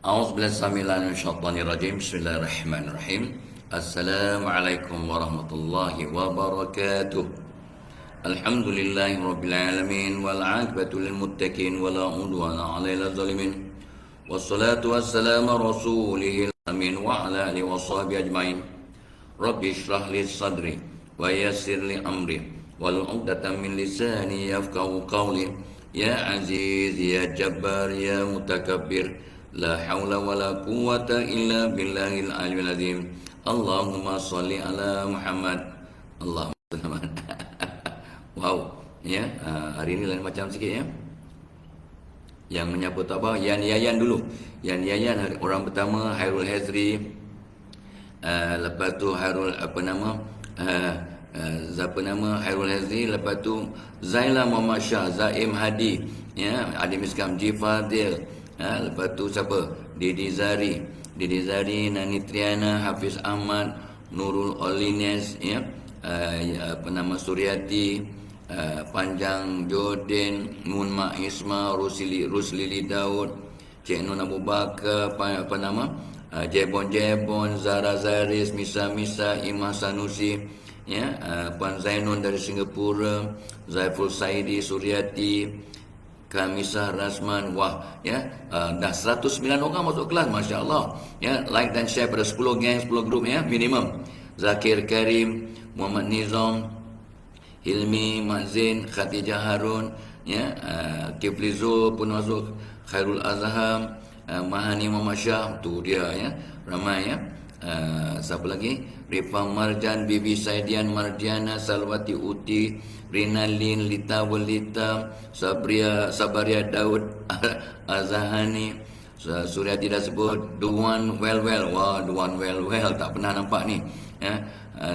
A'udzubillahiminasyaitonirrajim. Bismillahirrahmanirrahim. Assalamualaikum warahmatullahi wabarakatuh. Alhamdulillahirabbil alamin wal 'aqibatu lil muttaqin wala 'udwana 'alal zalimin. Wassalatu wassalamu rasulihil amin wa ala alihi washabihi ajmain. Rabbi shrah li sadri wa yassir li amri wal 'uqdatam min lisani yafqahu qawli. Ya Aziz ya Jabbar ya Mutakabbir, la haula wala quwwata illa billahil aliyyil azim. Allahumma shalli ala Muhammad. Allahumma wow, ya, hari ini lain macam sikit ya. Yang menyebut apa? Yan Yayan dulu. Yan Yayan orang pertama Hairul Hazri. Lepas tu Hairul Hairul Hazri, lepas tu Zaila Muhammad Shah, Zaim Hadi, ya, Adi Miskam Ji Fadil. Lepas tu siapa? Didi Zari, Nani Triana, Hafiz Ahmad, Nurul Olines, ya, Suryati, Panjang Jordan, Munma Isma, Ruslili Daud, Cik Nun Abu Bakar, Jebon, Zara Zaris, Misa, Imah Sanusi, ya, Puan Zainun dari Singapura, Zaiful Saidi, Suryati, Kamisah Rasman. Wah, ya, dah 109 orang masuk kelas, Masya Allah, ya. Like dan share pada 10 geng, 10 grup, ya, minimum. Zakir Karim, Muhammad Nizam, Hilmi, Mazin, Khatijah Harun, ya, Kifli Zul pun masuk, Khairul Azham, Mahani Muhammad Shah, tu dia, ya, ramai, ya. Siapa lagi? Rifa Marjan, Bibi Saidian Mardiana, Salwati Uti, Rinalin, Lita Walita, Sabaria Daud, Azahani, Suryati dah sebut, Duan Well. Wah, Duan Well, tak pernah nampak ni, ya.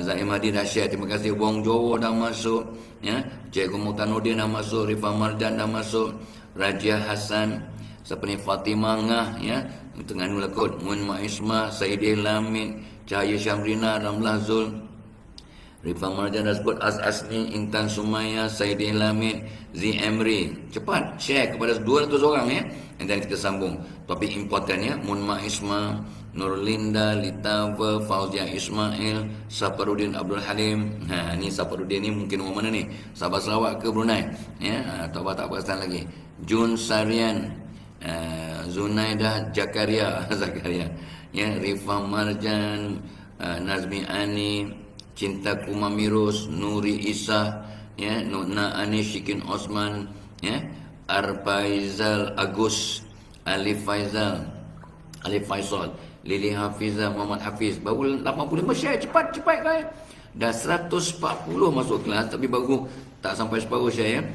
Zaim Hadi dah share, terima kasih. Wong Jowo dah masuk, ya. Cikgu Mutanuddin dah masuk, Rifa Marjan dah masuk, Rajia Hasan, siapa ni, Fatimah Ngah, ya, Tengah Nulakut, Mun Maisma, Saidih Lamin, Cahaya Syamrina, Ramlah Zul, Rifa Marjan dah sebut, Asni, Intan Sumaya, Saidih Lamin, Z Emri. Cepat share kepada 200 orang, ya. Dan kita sambung topik important, ya. Mun Maisma, Nurlinda, Litava, Fauzia Ismail, Saparudin Abdul Halim. Ni Saparudin ni mungkin orang mana ni? Sabah Sarawak ke Brunei, ya, tak pasal lagi. Jun Sarian, Zunaidah Zakaria, ya, Rifa Marjan, Nazmi Ani, Cinta Kumamirus, Nuri Isa, ya, Nuna Ani, Syikin Osman, ya, Arfaizal Agus, Alif Faisal, Lili Hafizah, Muhammad Hafiz. Baru 85 share, cepat kan. Dah 140 masuk kelas, tapi baru tak sampai separuh share, ya.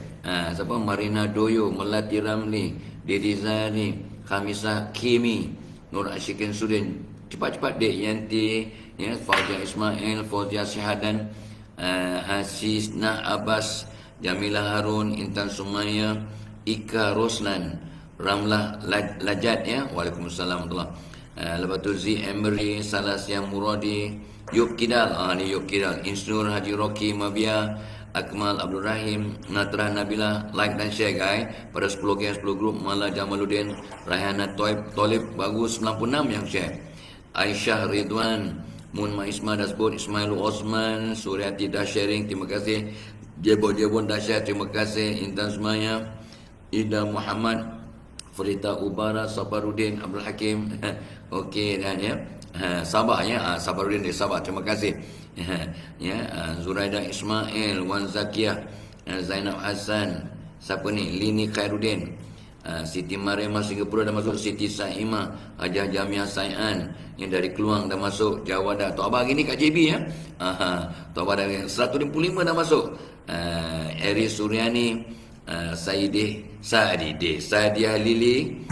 Siapa? Marina Doyo, Melati Ramli, Didi Zari, Khamisah Kimi, Nur Asyikin Sudin. Cepat Dek Yanti, ya, Fauzia Ismail, Fauzia Syahadan, Hasisna Abbas, Jamila Harun, Intan Sumaya, Ika Roslan, Ramlah Lajat, ya. Waalaikumsalam warahmatullahi. Lepas tu Z Emery, Salasya Muradi, Yub Kidal, ni Yub Kidal, Insnur Haji Rocky Mabia, Akmal Abdul Rahim, Natra Nabila. Like dan share, guys, pada 10 geng, 10 grup. Mala Jamaluddin, Raihana Tolib, bagus 96 yang share. Aisyah Ridwan, Mun Maisma dah sebut, Ismail Osman, Suryati dah sharing, terima kasih. Jebon dah share, terima kasih. Intan Sumaya, Ida Muhammad, Farita Ubara, Sabarudin Abdul Hakim. Okey, dan, ya, Sabah, ya, Sabarudin dari Sabah, terima kasih. Ya, Zuraida Ismail, Wan Zakiyah, Zainab Hassan, siapa ni, Lini Khairuddin, Siti Mariamah Singapura dah masuk, Siti Saimah, Hajah Jamiah Sayan yang dari Keluang dah masuk, Jawada. Tok Abah hari ni kat JB, ya. Tok Abah dah 155 dah masuk. Eri Suryani, Sadiah Lili,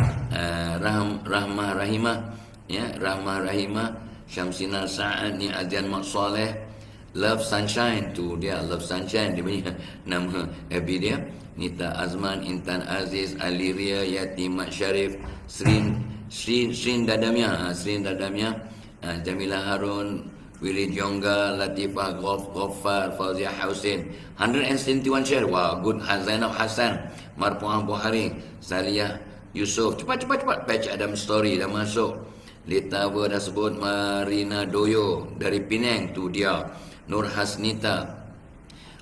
Rahmah Rahimah, ya, Syamsina Sa'ad, ni Azian Mak Soleh, Love Sunshine, tu dia Love Sunshine, dia punya nama FB dia. Nita Azman, Intan Aziz, Aliria, Yatimat Syarif, Srin Dadamia, Jamila Harun, Willy Jongga, Latifah Ghaffar, Fauzia Hussein. 171 share. Wow, good. Zainab Hassan, Marpuah Buhari, Saliyah Yusof. Cepat. Patch Adam Story dah masuk. Litawa dah sebut. Marina Doyo dari Penang tu dia. Nur Hasnita.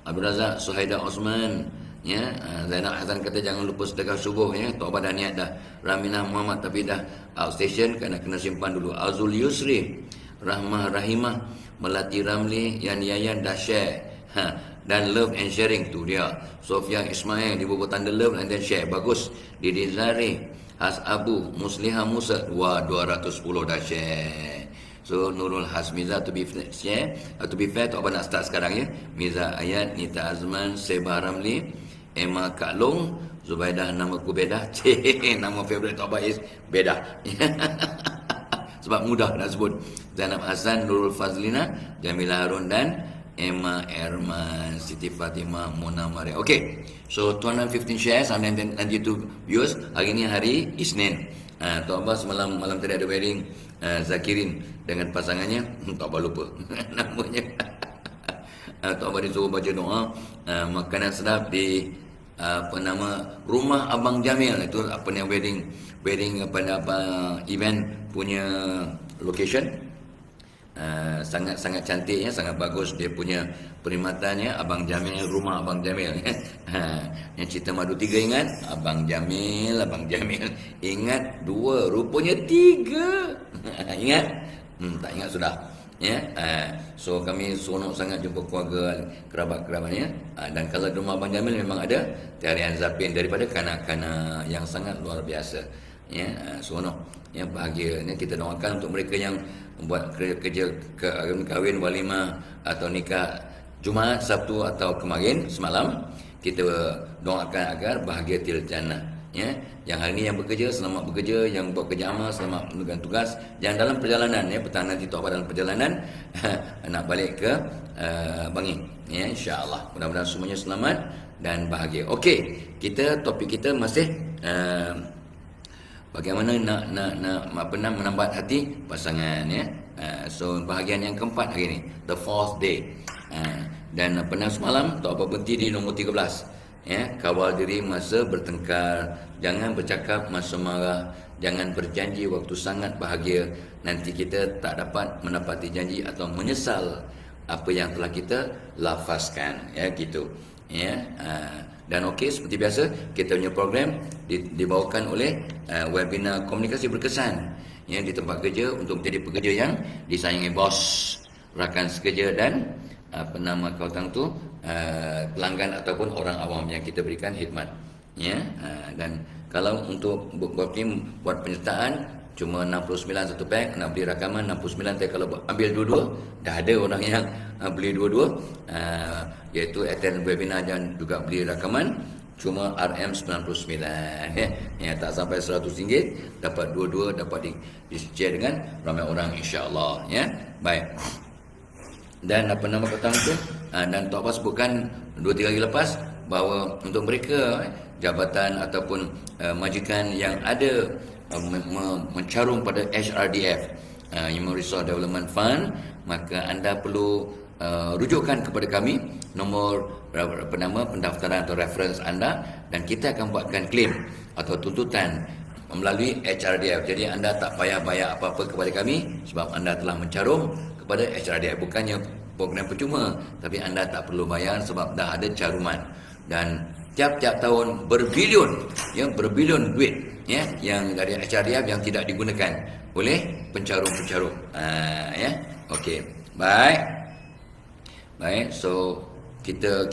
Abdul Razak, Suhaida Osman, ya, Zainal Hasan kata jangan lupa sedekah subuh, ya. Tok Abah dah niat dah. Raminah Muhammad tapi dah outstation kena simpan dulu. Azul Yusri, Rahmah Rahimah, Melati Ramli, Yayan dah share. Dan love and sharing tu dia. Sofia Ismail di bawah tanda love and then share. Bagus. Didi Zari, Has Abu, Musliha Musa, 210 dah share. So Nurul Hasmiza to be fair, tu apa nak start sekarang, ya. Miza Ayat, Nita Azman, Seba Ramli, Emma Kak Long, Zubaidah namaku Bedah. Nama favorite tu apa is Bedah. Sebab mudah nak sebut. Zainab Hasan, Nurul Fazlina, Jamila Harun dan Emma Erman, Siti Fatimah, Mona Maria. Okay, so 215 shares, 192 views. Hari ni hari Isnin. Tok Abah malam tadi ada wedding Zakirin dengan pasangannya. Tok Abah lupa namanya. Tok Abah disuruh baca doa makanan sedap di rumah Abang Jamil. Itu wedding pada event punya location. Sangat cantiknya, sangat bagus dia punya perkhidmatannya. Abang Jamil, rumah Abang Jamil. Yang cerita Madu 3 ingat? Abang Jamil ingat 2, rupanya 3. Ingat? Tak ingat sudah. Ya. So kami seronok sangat jumpa keluarga, kerabat-kerabatnya. Dan kalau di rumah Abang Jamil memang ada tarian zapin daripada kanak-kanak yang sangat luar biasa. Ya, seronok. Ya, bahagia. Ya, kita doakan untuk mereka yang buat kerja kahwin, walimah atau nikah Jumaat, Sabtu atau kemarin semalam, kita doakan agar bahagia til jannah, ya. Yang hari ni yang bekerja selamat bekerja, yang buat kerja amal selamat menunaikan tugas, yang dalam perjalanan, ya, petang nanti Tok Abah dalam perjalanan nak balik ke Bangi, ya, insya-Allah. Mudah-mudahan semuanya selamat dan bahagia. Okey, topik kita masih bagaimana nak menambat hati pasangan, ya. So bahagian yang keempat hari ni, the fourth day. Dan semalam Tok Abah berhenti di nombor 13. Ya, kawal diri masa bertengkar, jangan bercakap masa marah, jangan berjanji waktu sangat bahagia, nanti kita tak dapat menepati janji atau menyesal apa yang telah kita lafazkan, ya, gitu. Ya. Dan okey, seperti biasa kita punya program dibawakan oleh webinar komunikasi berkesan, ya, di tempat kerja untuk menjadi pekerja yang disayangi bos, rakan sekerja dan kautang tu pelanggan ataupun orang awam yang kita berikan khidmat, ya. Dan kalau untuk buat penyertaan cuma 69 satu pack, nak beli rakaman 69, tapi kalau ambil dua-dua dah ada orang yang beli dua-dua, iaitu attend webinar dan juga beli rakaman cuma RM99, ya. Ya, tak sampai RM100, dapat dua-dua, dapat di-share dengan ramai orang, insya-Allah, ya. Baik. Dan petang tu, dan Tok Abah sebutkan 2-3 hari lepas bahawa untuk mereka jabatan ataupun majikan yang ada mencarung pada HRDF, Human Resource Development Fund, maka anda perlu rujukkan kepada kami nombor pendaftaran atau reference anda, dan kita akan buatkan claim atau tuntutan melalui HRDF. Jadi anda tak payah bayar apa-apa kepada kami sebab anda telah mencarum kepada HRDF. Bukannya program percuma, tapi anda tak perlu bayar sebab dah ada caruman. Dan tiap-tiap tahun berbilion duit, ya, yang dari HRDF yang tidak digunakan oleh pencarum-pencarum. Ya. Okey. Baik. So kita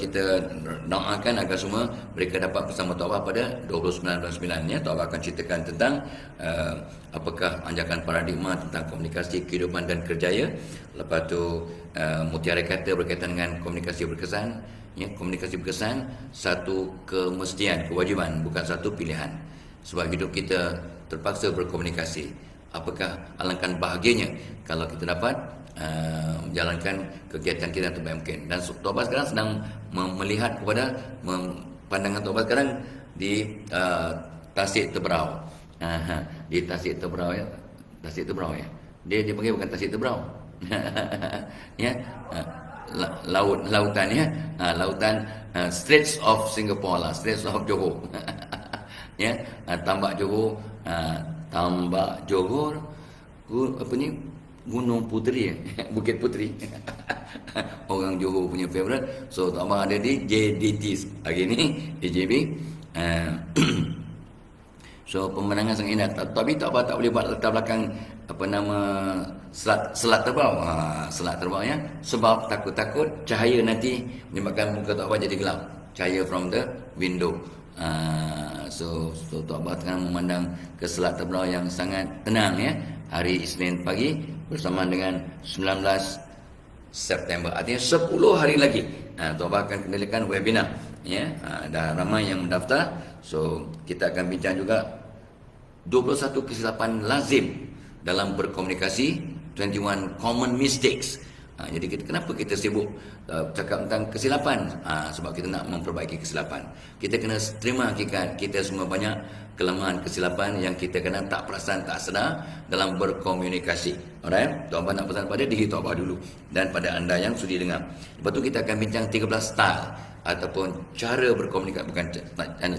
doakan agar semua mereka dapat bersama Tok Abah pada 29/9, ya. Tok Abah akan ceritakan tentang apakah anjakan paradigma tentang komunikasi, kehidupan dan kerjaya. Lepas tu mutiara kata berkaitan dengan komunikasi berkesan, ya. Komunikasi berkesan satu kemestian, kewajiban, bukan satu pilihan. Sebab hidup kita terpaksa berkomunikasi. Apakah alangkah bahagianya kalau kita dapat menjalankan kegiatan kita terbaik mungkin. Dan Tok Abah sekarang sedang melihat kepada pandangan Tok Abah sekarang di Tasik Tebrau. Di Tasik Tebrau, ya. Tasik Tebrau, ya. Dia panggil bukan Tasik Tebrau. Ya. Lautan, ya. Lautan Straits of Singapore lah, Straits of Johor. ya. Tambak Johor, Tambak Johor, apa ni, Gunung Puteri, Bukit Puteri. Orang Johor punya favorite. So Tok Abang ada di JDT hari ni, AJB. So pemandangan sangat indah. Tapi Tok Abang tak boleh buat latar belakang apa nama selat terbang. Selat terbang ya. Sebab takut-takut cahaya nanti menyebabkan muka Tok Abang jadi gelap. Cahaya from the window. So Tok Abang tengah memandang ke selat terbang yang sangat tenang ya. Hari Isnin pagi bersamaan dengan 19 September. Artinya 10 hari lagi. Tok Abang akan kendalikan webinar. Ya, dah ramai yang mendaftar. So kita akan bincang juga 21 kesilapan lazim dalam berkomunikasi, 21 common mistakes. Jadi kenapa kita sibuk cakap tentang kesilapan? Sebab kita nak memperbaiki kesilapan. Kita kena terima hakikat kita semua banyak kelemahan kesilapan yang kita kena tak perasan, tak sedar dalam berkomunikasi. Alright, Tok Abang nak pesan pada diri Tok Abang dulu dan pada anda yang sudi dengar. Lepas tu kita akan bincang 13 style ataupun cara berkomunikasi, bukan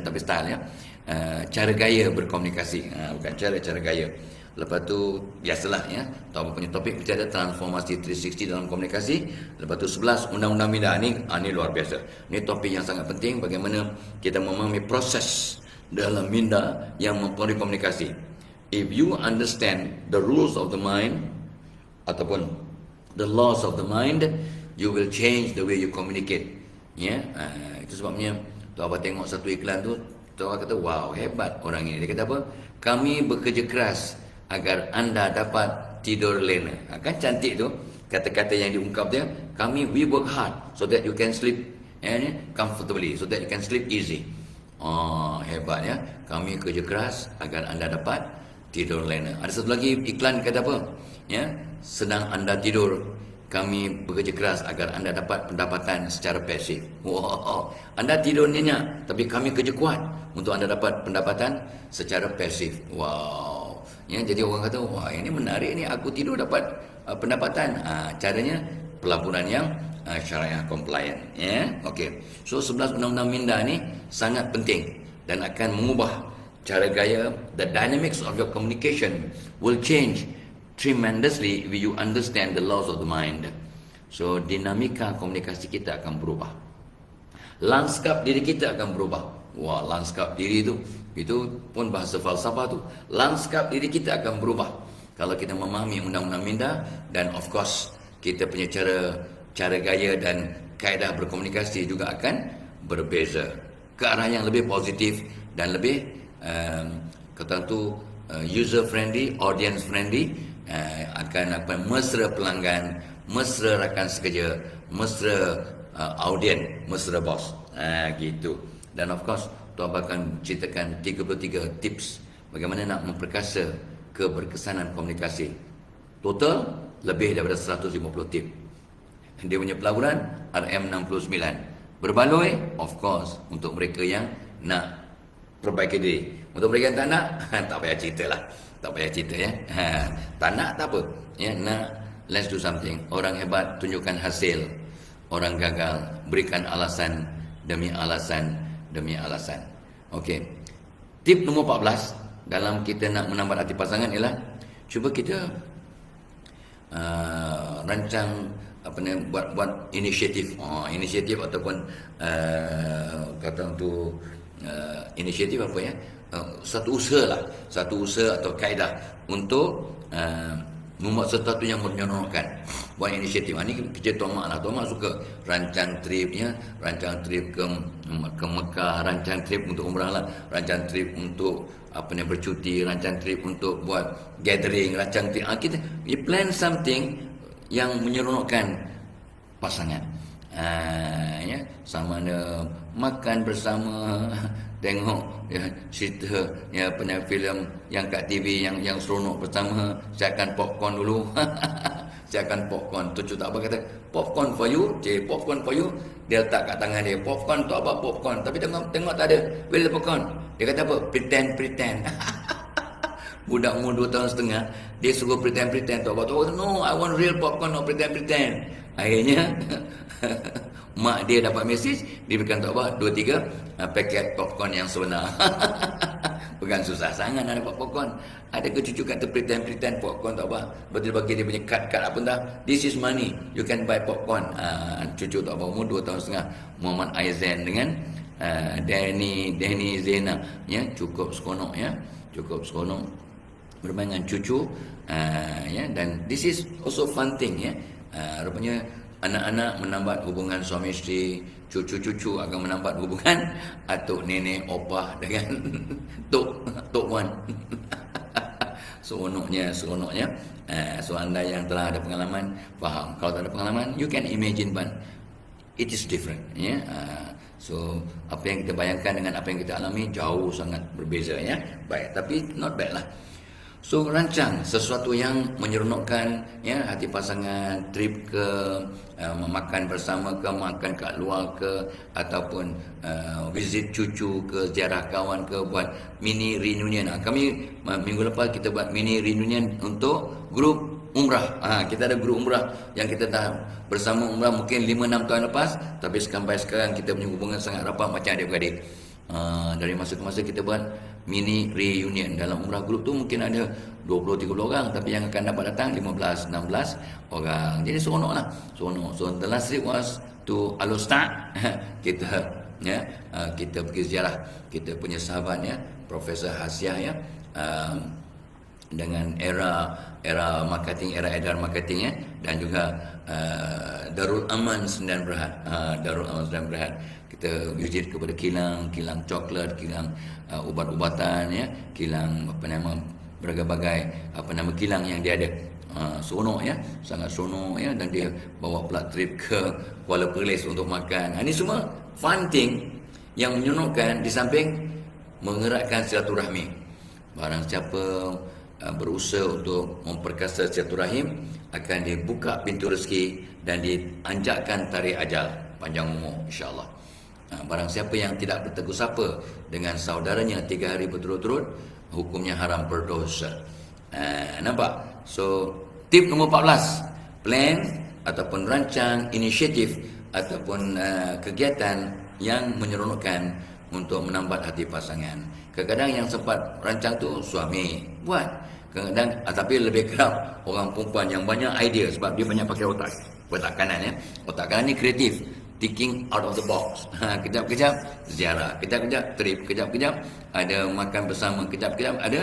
tapi style ya. Cara gaya berkomunikasi, bukan cara gaya. Lepas tu biasalah ya, Tok Abang punya topik mesti ada transformasi 360 dalam komunikasi. Lepas tu 11 undang-undang minda ni luar biasa. Ni topik yang sangat penting, bagaimana kita memahami proses dalam minda yang mempengaruhi komunikasi. If you understand the rules of the mind ataupun the laws of the mind, you will change the way you communicate. Ya, itu sebabnya Tok Abang tengok satu iklan tu, Tok Abang kata, wow, hebat orang ini. Dia kata apa? Kami bekerja keras agar anda dapat tidur lena. Kan cantik tu kata-kata yang diungkap dia. We work hard so that you can sleep comfortably, so that you can sleep easy. Hebat ya. Kami kerja keras agar anda dapat tidur lena. Ada satu lagi iklan kata apa? Ya, sedang anda tidur, kami bekerja keras agar anda dapat pendapatan secara pasif. Wow. Anda tidur nyenyak, tapi kami kerja kuat untuk anda dapat pendapatan secara pasif. Wow. Ya, jadi orang kata, wah ini menarik ni, aku tidur dapat pendapatan. Caranya pelaburan yang syariah compliant. Ya, okey. So 11 undang-undang minda ni sangat penting dan akan mengubah cara gaya. The dynamics of your communication will change tremendously if you understand the laws of the mind. So dinamika komunikasi kita akan berubah. Lanskap diri kita akan berubah. Wah, lanskap diri itu pun bahasa falsafah tu. Lanskap diri kita akan berubah kalau kita memahami undang-undang minda, dan of course kita punya cara gaya dan kaedah berkomunikasi juga akan berbeza ke arah yang lebih positif dan lebih kata tu user friendly, audience friendly. Akan mesra pelanggan, mesra rakan sekerja, mesra audien, mesra bos. Gitu. Dan of course Tok Abang akan ceritakan 33 tips bagaimana nak memperkasa keberkesanan komunikasi. Total lebih daripada 150 tips. Dia punya pelaburan RM69. Berbaloi of course untuk mereka yang nak perbaiki diri. Untuk mereka yang tak nak, tak payah ceritalah. Tak payah cerita ya. Tak nak tak apa. Ya, nak, let's do something. Orang hebat tunjukkan hasil. Orang gagal berikan alasan demi alasan demi alasan. Okey. Tip nombor 14 dalam kita nak menambah hati pasangan ialah cuba kita rancang buat inisiatif. Inisiatif ataupun kata tu inisiatif apa ya? Satu usaha atau kaedah untuk membuat sesuatu yang menyeronokkan. Buat inisiatif. Ini kerja Tok Mak lah. Tok Mak suka rancang trip ke Mekah, rancang trip untuk umrah lah, rancang trip untuk bercuti, rancang trip untuk buat gathering, rancang trip. Kita plan something yang menyeronokkan pasangan. Ya, sama ada makan bersama, tengok cerita filem yang kat TV yang seronok bersama, siapkan popcorn dulu. Siapkan popcorn. Tu Tok Abang kata, popcorn for you, popcorn for you. Dia letak kat tangan dia, popcorn tu apa popcorn. Tapi tengok tak ada. Where the popcorn? Dia kata apa? Pretend. Budak umur 2 tahun setengah, dia suruh pretend. Tok Abang kata, no, I want real popcorn, not pretend. Akhirnya mak dia dapat mesej, dia berikan Tok Abang 2-3 paket popcorn yang sebenar. Bukan susah sangat nak dapat popcorn. Ada ke cucu kata pretend popcorn tak apa. Betul bagi dia punya kad apa entah. This is money. You can buy popcorn. Cucu tak apa umur 2 tahun setengah. Muhammad Aizan dengan Danny Zena. Ya, cukup seronok ya. Cukup seronok bermain dengan cucu. Ya, dan this is also fun thing ya. Rupanya anak-anak menambat hubungan suami isteri, cucu-cucu akan menambat hubungan atuk nenek opah dengan tok wan. Seronoknya. So anda yang telah ada pengalaman faham. Kalau tak ada pengalaman, you can imagine, but it is different. Ya. So apa yang kita bayangkan dengan apa yang kita alami jauh sangat berbeza ya. Baik, tapi not bad lah. So rancang sesuatu yang menyeronokkan ya hati pasangan, trip ke makan bersama ke, makan kat luar ke, ataupun visit cucu ke, ziarah kawan ke, buat mini reunion. Kami minggu lepas kita buat mini reunion untuk grup umrah. Kita ada grup umrah yang kita dah bersama umrah mungkin 5-6 tahun lepas, tapi sampai sekarang kita punya hubungan sangat rapat macam adik-beradik. Dari masa ke masa kita buat mini reunion. Dalam umrah grup tu mungkin ada 20-30 orang, tapi yang akan dapat datang 15-16 orang. Jadi seronok lah. So the last trip was to Al-Ustaz. Kita kita pergi ziarah kita punya sahabat ya, Profesor Hasiah ya, dengan era marketing, era edar marketing ya, dan juga Darul Aman Sdn Bhd. Darul Aman Sdn Bhd. Kita visit kepada kilang coklat, kilang ubat-ubatan ya, kilang berbagai kilang yang dia ada. Seronok ya, sangat seronok ya, dan dia bawa pula trip ke Kuala Perlis untuk makan. Ini semua fun thing yang menyeronokkan di samping mengeratkan silaturahmi. Barang siapa berusaha untuk memperkasa silaturahim akan dibuka pintu rezeki dan dianjakkan tarikh ajal panjang umur insya-Allah. Barang siapa yang tidak bertegur sapa dengan saudaranya 3 hari berturut-turut, hukumnya haram berdosa. Nampak? So tip nombor 14, plan ataupun rancang inisiatif ataupun kegiatan yang menyeronokkan untuk menambat hati pasangan. Kadang-kadang yang sempat rancang tu suami buat, kadang-kadang tapi lebih kerap orang perempuan yang banyak idea sebab dia banyak pakai otak kanan ya. Otak kanan ni kreatif, thinking out of the box. Kejap-kejap ziarah, kejap-kejap trip, kejap-kejap ada makan bersama, kejap-kejap ada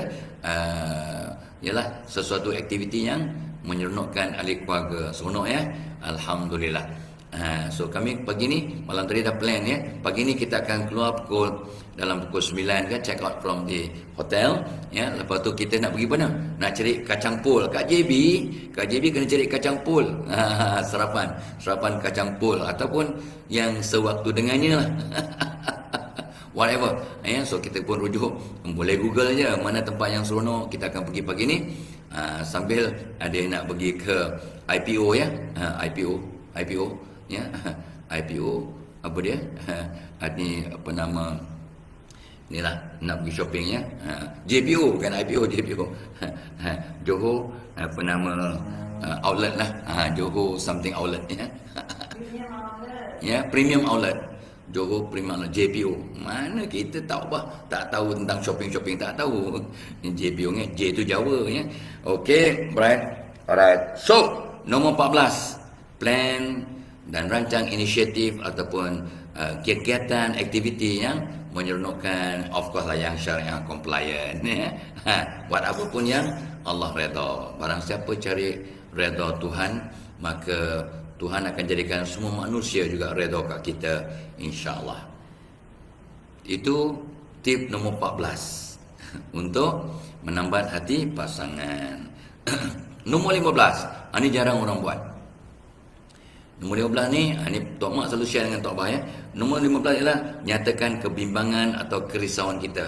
ialah sesuatu aktiviti yang menyeronokkan ahli keluarga. Seronok ya. Alhamdulillah. So kami pagi ni, malam tadi dah plan ya. Pagi ni kita akan keluar dalam pukul 9 kan, check out from the hotel ya. Lepas tu kita nak pergi mana? Nak cari kacang pul. Kak JB kena cari kacang pul. Sarapan kacang pul ataupun yang sewaktu dengannya lah. Whatever ya. So kita pun rujuk, boleh Google je mana tempat yang seronok. Kita akan pergi pagi ni sambil ada yang nak pergi ke IPO ya. IPO ya. IPO apa dia? Ni apa nama? Inilah nak pergi shopping ya. JPO bukan IPO, JPO. Johor apa nama outlet lah. Johor something outlet ya. Ya, premium outlet. Johor Premium outlet, JPO. Mana kita tahu tak tahu tentang shopping tak tahu. JPO ni J tu Jawa ya. Okey, alright. So, nombor 14, plan dan rancang inisiatif ataupun kegiatan aktiviti yang menyeronokkan, of course lah yang syariah compliant ya. Buat apa pun yang Allah redha. Barang siapa cari redha Tuhan, maka Tuhan akan jadikan semua manusia juga redha kat kita insya-Allah. Itu tip nombor 14 untuk menambat hati pasangan. Nombor 15, ini jarang orang buat. Nombor 15 ni Tok Mak selalu share dengan Tok Bah ya. Nombor 15 ialah nyatakan kebimbangan atau kerisauan kita.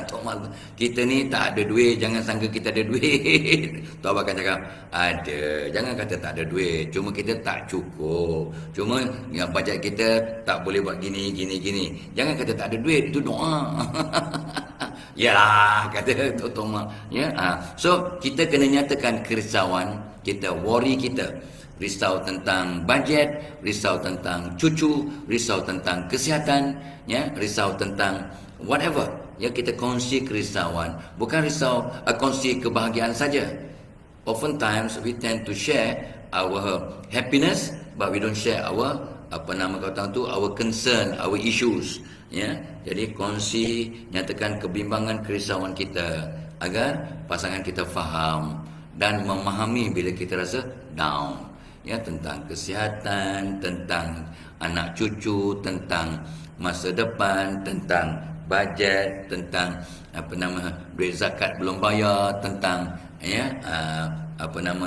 Tok Mak, kita ni tak ada duit, jangan sangka kita ada duit. Tok Bah akan cakap, ada. Jangan kata tak ada duit, cuma kita tak cukup. Cuma yang bajet kita tak boleh buat gini. Jangan kata tak ada duit, itu doa. Yalah, kata Tok Mak ya. So kita kena nyatakan kerisauan kita, worry kita. risau tentang bajet, risau tentang cucu, risau tentang kesihatan, ya, risau tentang whatever. Ya, kita kongsi kerisauan, bukan risau kongsi kebahagiaan saja. Oftentimes we tend to share our happiness, but we don't share our our concern, our issues. Ya, jadi kongsi, nyatakan kebimbangan kerisauan kita agar pasangan kita faham dan memahami bila kita rasa down. Ya, tentang kesihatan, tentang anak cucu, tentang masa depan, tentang bajet, tentang duit zakat belum bayar, tentang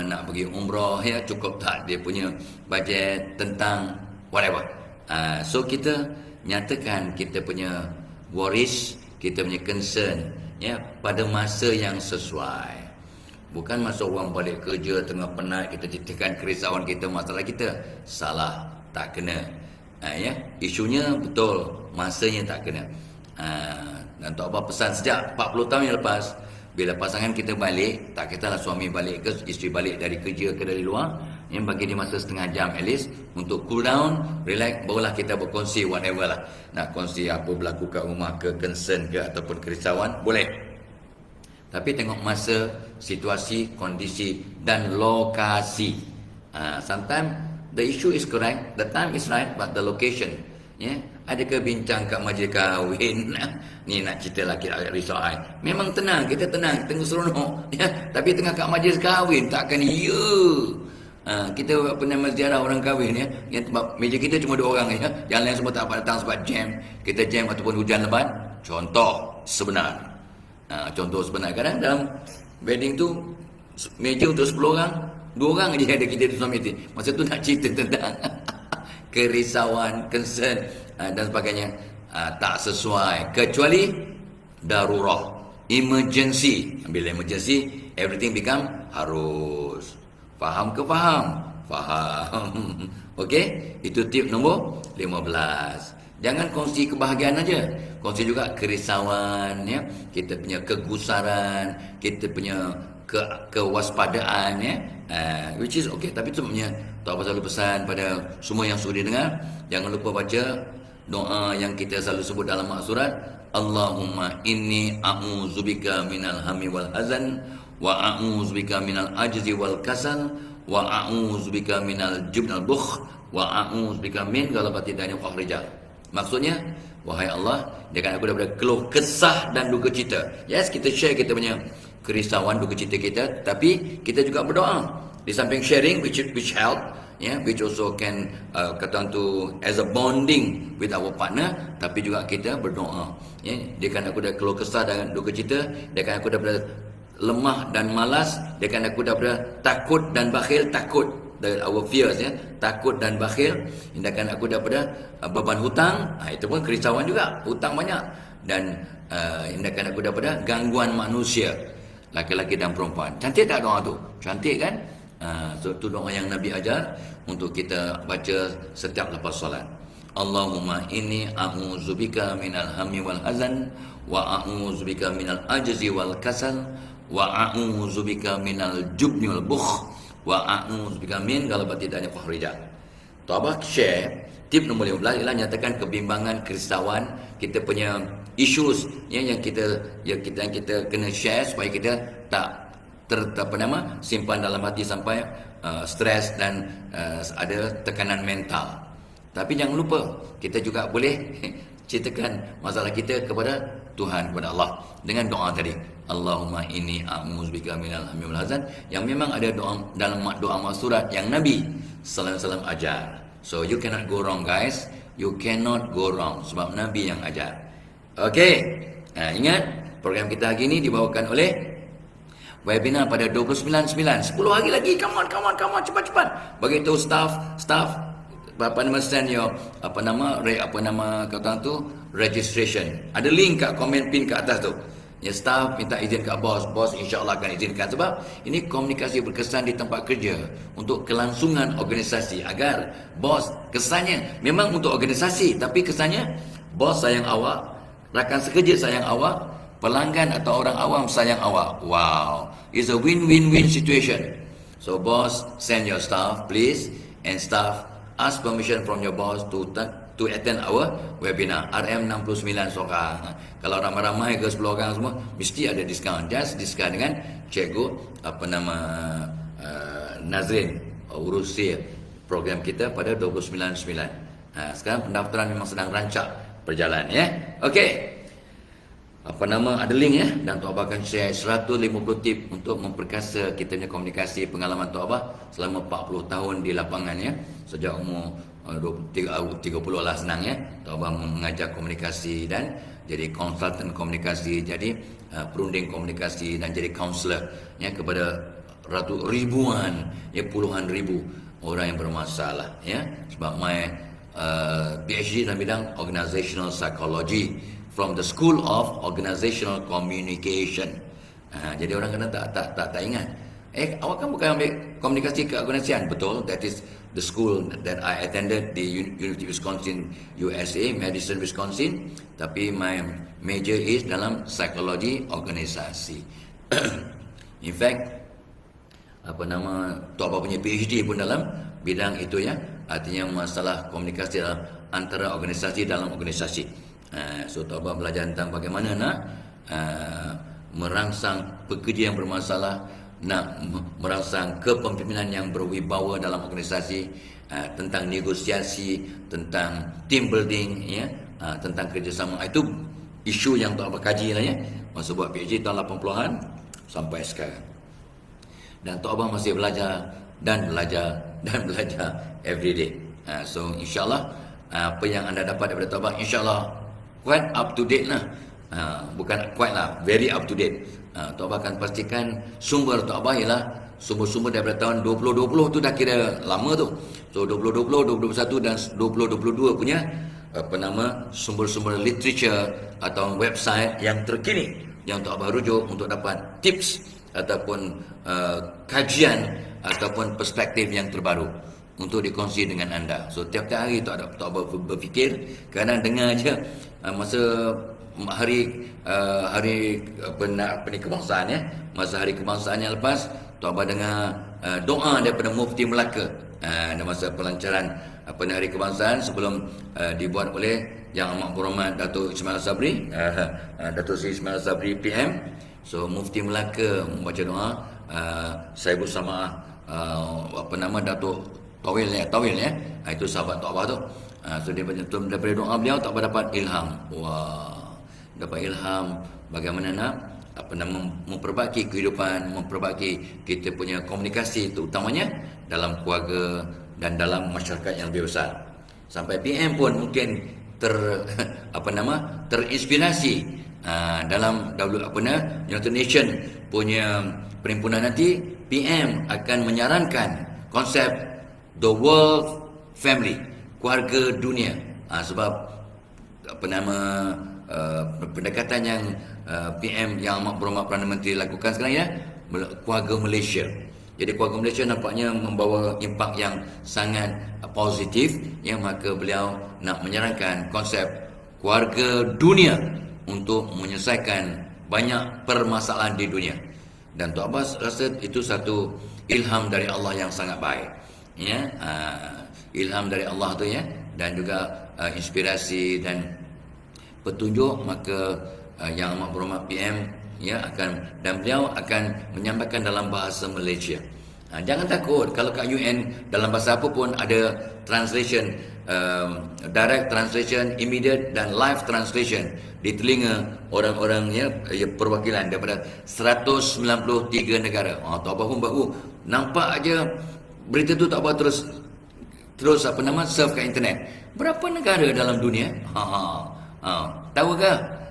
nak pergi umrah, ya, cukup tak dia punya bajet, tentang whatever. So kita nyatakan kita punya worries, kita punya concern, ya, pada masa yang sesuai. Bukan masa orang balik kerja tengah penat kita ceritakan kerisauan kita, masalah kita. Salah, tak kena. Ya, isunya betul, masanya tak kena. Dan Tok Abah pesan sejak 40 tahun yang lepas, bila pasangan kita balik, tak kisahlah suami balik ke isteri balik dari kerja ke dari luar, yang bagi dia masa setengah jam at least untuk cool down, relax, barulah kita berkongsi whatever lah. Nak kongsi apa berlaku kat rumah ke, concern ke ataupun kerisauan, boleh. Tapi tengok masa, situasi, kondisi dan lokasi. Sometimes the issue is correct, the time is right, but the location. Ya, adakah bincang kat majlis kahwin? Ni nak cerita lagi agak risau. Memang tenang, kita tenang, tengah seronok. Ya, tapi tengah kat majlis kahwin takkan kita ziarah orang kahwin, ya. Yang meja kita cuma 2 orang, ya. Yang lain semua tak dapat datang sebab jam. Kita jam ataupun hujan lebat. Contoh sebenar. Contoh sebenar, kadang dalam wedding tu meja untuk 10 orang, 2 orang je ada kita di suami tu. Masa tu nak cerita tentang kerisauan, concern dan sebagainya, tak sesuai, kecuali darurah, emergency. Bila emergency, everything become harus. Faham ke faham? Faham. Okey, itu tip nombor 15. Jangan kongsi kebahagiaan aja, kongsi juga kerisauan, ya. Kita punya kegusaran, kita punya kewaspadaan, ya. Which is okay. Tapi tu punya Tok Abah selalu pesan pada semua yang sudi dengar, jangan lupa baca doa yang kita selalu sebut dalam maksurat. Allahumma inni a'udzubika minal hammi wal hazan, wa a'udzubika minal ajzi wal kasal, wa a'udzubika minal jubnal bukh, wa a'udzubika min ghalabati dani wa rijal. Maksudnya, wahai Allah, jangan aku daripada keluh kesah dan duka cita. Yes, kita share kita punya kerisauan, duka cita kita, tapi kita juga berdoa. Di samping sharing, which help, yeah, which also can kata tu as a bonding with our partner, tapi juga kita berdoa. Yeah, dia kan aku dah keluh kesah dan duka cita, dia kan aku daripada lemah dan malas, dia kan aku daripada takut dan bakhil, takut dari our fears, ya, takut dan bakhil, hindarkan aku daripada beban hutang, itu pun kerisauan juga, hutang banyak, dan hindarkan aku daripada gangguan manusia, laki-laki dan perempuan. Cantik tak doa tu? Cantik kan? So itu doa yang Nabi ajar untuk kita baca setiap lepas solat. Allahumma inni a'udzubika minal hammi wal hazan, wa a'udzubika minal ajzi wal kasal, wa a'udzubika minal jubni wal bukh, wa a'udzubika min ghalabati dani wa rijal. Tok Abah share tip nombor 15 ialah nyatakan kebimbangan, kerisauan, kita punya issues, ya, yang kita kena share supaya kita tak simpan dalam hati sampai stres dan ada tekanan mental. Tapi jangan lupa, kita juga boleh ceritakan masalah kita kepada Tuhan, kepada Allah dengan doa tadi. Allahumma inni a'udzubika minal hammi wal hazan, yang memang ada doa dalam doa maksurat yang Nabi sallallahu alaihi wasallam ajar. So you cannot go wrong, guys. You cannot go wrong sebab Nabi yang ajar. Okey. Ingat program kita hari ini dibawakan oleh webinar pada 29/9. 10 hari lagi. Come on, cepat. Bagi tahu staff send your kata tu registration. Ada link kat komen pin kat atas tu. Ya, staff minta izin kat bos insya-Allah akan izinkan, sebab ini komunikasi berkesan di tempat kerja untuk kelangsungan organisasi, agar bos kesannya memang untuk organisasi, tapi kesannya bos sayang awak, rakan sekerja sayang awak, pelanggan atau orang awam sayang awak. Wow, it's a win-win-win situation. So boss, send your staff please, and staff ask permission from your boss to attend our webinar RM69 seorang. Kalau ramai-ramai ke 10 orang semua, mesti ada diskaun. Just diskaun dengan cikgu Nazrin urusi program kita pada 29.9. Sekarang pendaftaran memang sedang rancak berjalan ya. Okey. Ada link ya, dan Tok Abah akan share 150 tip untuk memperkasa kita punya komunikasi. Pengalaman Tok Abah selama 40 tahun di lapangan ya. Sejak umur 30 lah senang ya. Tok Abah mengajar komunikasi dan jadi konsultan komunikasi, jadi perunding komunikasi dan jadi kaunselor ya kepada ribuan ya, puluhan ribu orang yang bermasalah ya. Sebab my PhD dalam bidang organizational psychology from the School of Organizational Communication. Jadi orang kena tak ingat. Awak kan bukan ambil komunikasi keorganisasian. Betul, that is the school that I attended, the University of Wisconsin, USA, Madison, Wisconsin. Tapi my major is dalam psikologi organisasi. In fact, Tok Abah punya PhD pun dalam bidang itu ya. Artinya masalah komunikasi dalam antara organisasi dalam organisasi. So Tok Abah belajar tentang bagaimana nak merangsang pekerja yang bermasalah, nak merangsang kepemimpinan yang berwibawa dalam organisasi, tentang negosiasi, tentang team building ya, tentang kerjasama. Itu isu yang Tok Abah kaji lah ya, masa buat PhD tahun 80-an sampai sekarang. Dan Tok Abah masih belajar dan belajar every day. So insyaAllah apa yang anda dapat daripada Tok Abah insyaAllah quite up to date lah. Bukan quite lah, very up to date. Tok Abah akan pastikan sumber Tok Abah ialah sumber-sumber daripada tahun 2020 tu dah kira lama tu. So 2020, 2021 dan 2022 punya sumber-sumber literature atau website yang terkini yang Tok Abah rujuk untuk dapat tips ataupun kajian ataupun perspektif yang terbaru untuk dikongsi dengan anda. So tiap-tiap hari Tok Abah berfikir, kadang dengar aja masa hari kebangsaan ya, masa hari kebangsaan yang lepas Tok Abah dengar doa daripada Mufti Melaka dan masa pelancaran hari kebangsaan sebelum dibuat oleh Yang Amat Berhormat Datuk Ismail Sabri, Datuk Seri Ismail Sabri PM. So Mufti Melaka membaca doa, saya bersama Datuk Tawil ya, itu sahabat Tok Abah tu. So daripada doa beliau Tok Abah dapat ilham. Dapat ilham bagaimana nak memperbaiki kehidupan, memperbaiki kita punya komunikasi, terutamanya dalam keluarga dan dalam masyarakat yang lebih besar. Sampai PM pun mungkin terinspirasi dalam United Nation punya perhimpunan nanti. PM akan menyarankan konsep the world family, keluarga dunia. Sebab pendekatan yang PM Yang Amat Berhormat Perdana Menteri lakukan sekarang ya, keluarga Malaysia. Jadi keluarga Malaysia nampaknya membawa impak yang sangat positif ya, maka beliau nak menyarankan konsep keluarga dunia untuk menyelesaikan banyak permasalahan di dunia. Dan Tok Abah rasa itu satu ilham dari Allah yang sangat baik ya, ilham dari Allah tu ya, dan juga inspirasi dan petunjuk. Maka Yang Amat Berhormat PM ya dan beliau akan menyampaikan dalam bahasa Malaysia. Jangan takut kalau kat UN dalam bahasa apa pun ada translation, direct translation, immediate dan live translation di telinga orang-orang ya, perwakilan daripada 193 negara. Tok Abah pun baru nampak aja berita tu, Tok Abah terus surf kat internet. Berapa negara dalam dunia? Tahukah?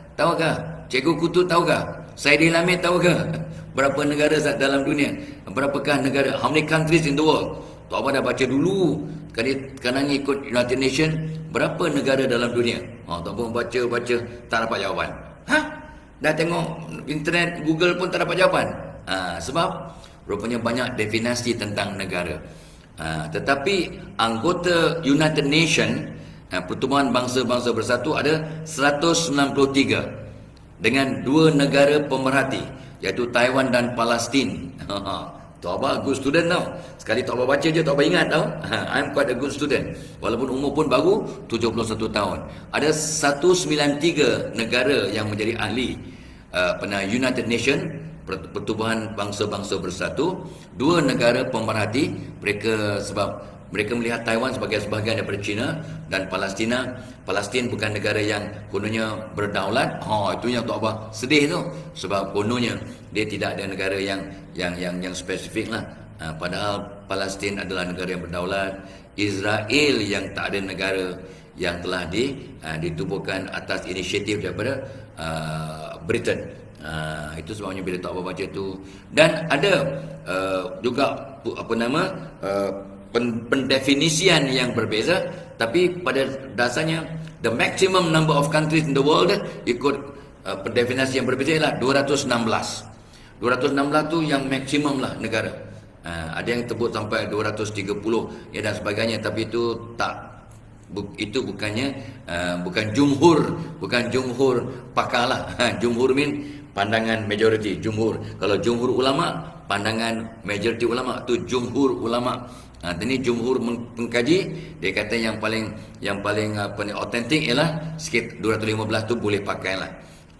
Cikgu Kutu tahukah? Saidil Hamid tahukah? Berapa negara dalam dunia? Berapakah negara? How many countries in the world? Tok Abah dah baca dulu. Kerana ikut United Nations, berapa negara dalam dunia? Tok Abah baca, tak dapat jawapan. Dah tengok internet, Google pun tak dapat jawapan. Sebab rupanya banyak definisi tentang negara. Tetapi anggota United Nations, Pertubuhan Bangsa-Bangsa Bersatu, ada 193 dengan 2 negara pemerhati, iaitu Taiwan dan Palestin. Tok Abah good student tau. Sekali Tok Abah baca je Tok Abah ingat tau. I'm quite a good student. Walaupun umur pun baru 71 tahun. Ada 193 negara yang menjadi ahli United Nation, Pertubuhan Bangsa-Bangsa Bersatu. 2 negara pemerhati. Sebab mereka melihat Taiwan sebagai sebahagian daripada China dan Palestin bukan negara yang kononnya berdaulat. Itu yang Tok Abah sedih tu. Sebab kononnya dia tidak ada negara yang spesifik lah. Padahal Palestin adalah negara yang berdaulat. Israel yang tak ada negara yang telah ditubuhkan atas inisiatif daripada Britain. Itu sebabnya bila Tok Abah baca tu. Dan ada juga pendefinisian yang berbeza, tapi pada dasarnya the maximum number of countries in the world ikut pendefinisi yang berbeza ialah 216. 216 tu yang maksimum lah negara. Ada yang tebut sampai 230 ya dan sebagainya, tapi itu bukan jumhur pakar lah. Jumhur mean pandangan majority, jumhur. Kalau jumhur ulama, pandangan majority ulama tu jumhur ulama. Ini jumhur pengkaji, dia kata yang paling autentik ialah sikit 215 tu boleh pakai lah.